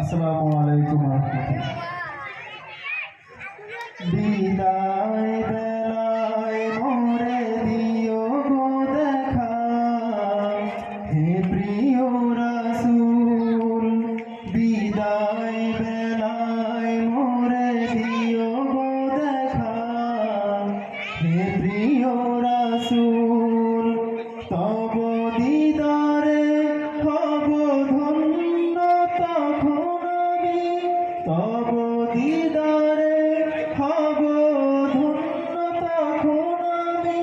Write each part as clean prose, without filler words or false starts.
আসসালামু আলাইকুম রহমতুল্লাহ। বিদায় বেলায় মোরে দিও গো দেখা, হে প্রিয় রাসূল। বিদায় বেলায় মোরে দিও গো দেখা, হে প্রিয় রাসূল। তব দিদারে হব ধন্য তখন আমি, তব দিদারে হব ধন্য তখন আমি।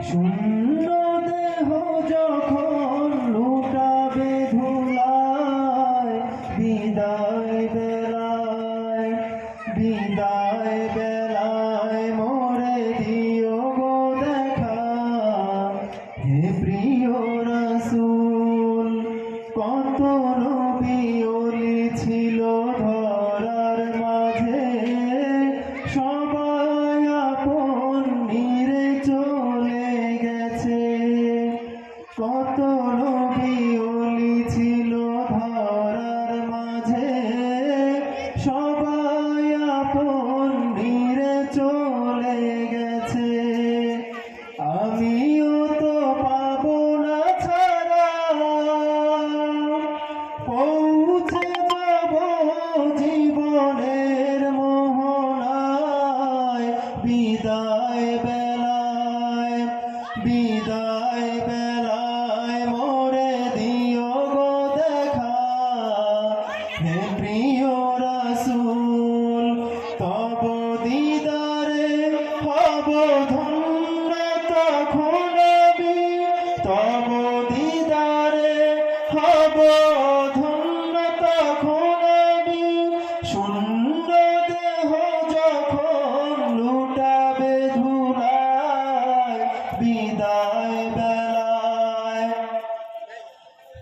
শূন্য দেহ যখন লুটাবে ধুলায়, বিদায় বেলায়, বিদায় বেলায় মোরে দিও গো দেখা, হে প্রিয় রাসূল। কত নবী ওলি ছিল ধরার মাঝে, সবাই আপন নিরে চলে গেছে। কত নবী ওলি ছিল ধরার মাঝে, সবাই আপন নিরে চলে গেছে। আমিও তো পাবো না ছাড়া, পৌঁছে যাব জীবনের মোহনায়। বিদায় বেলায়, বিদায় বেলায় মোরে দিও গো দেখা, হে প্রিয় রাসূল। তব দিদারে হব ধন্য তখন আমি, তব দিদারে হব ধন্য তখন আমি। শূন্য দেহ যখন লুটাবে ধুলায়, বিদায় বেলায়।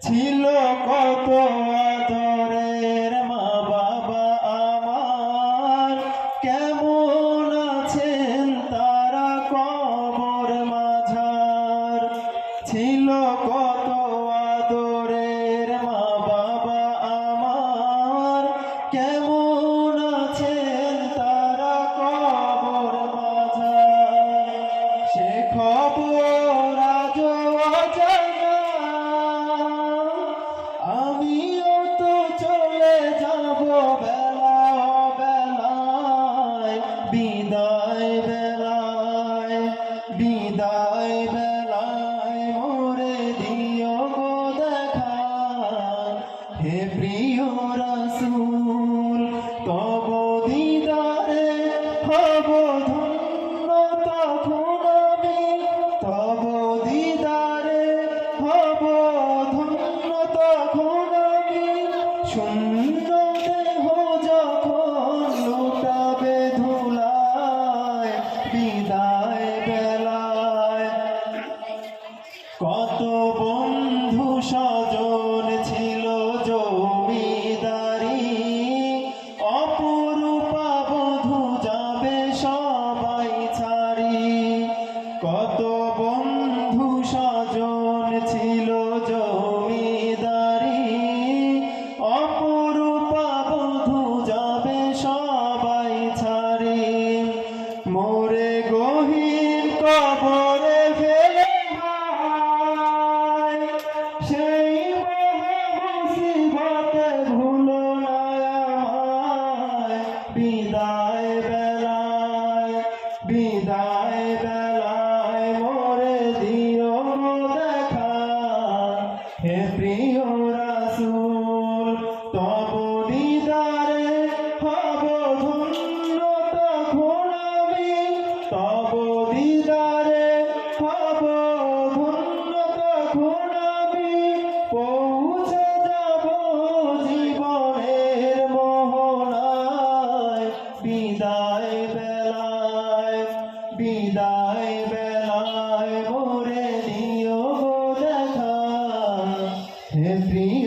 ছিল কত আদরের মা বাবা আমার, কেমন আছেন তারা কবর মাঝার। ছিল কত আদরের মা বাবা আমার, কেমন আছেন তারা কবর মাঝার। সে খবর আজও অজানা, আমিও তো চলে যাব বেলা বেলায়। বিদায় বেলায়, বিদায় বেলায় মোরে দিও গো দেখা, হে প্রিয় রাসূল। তব দিদারে হব ধন্য তখন আমি, তব দিদারে হব ধন্য তখন আমি। শূন্য দেহ যখন লুটাবে ধুলায়, বিদায় বেলায়। কত বন্ধু স্বজন ছিল জমিদারি, অপরূপা বধূ যাবে সবাই ছাড়ি। কত বন্ধু স্বজন ছিল জমিদারি, অপরূপা বধূ যাবে সবাই ছাড়ি। মোরে গহীন কবরে ফেলে হায়, সেই মহা মুসিবতে ভুলো না আমায়। বিদায় বেলায়, বিদায় বেলায় মোরে দিও গো দেখা, হে প্রিয় রাসূল। তব দিদারে হব ধন্য তখন আমি, তব দিদারে হব ধন্য তখন আমি। পৌঁছে যাব জীবনের মোহনায়, বিদায় বেলায়, বিদায় বেলায় মোরে দিও গো দেখা, হে প্রিয়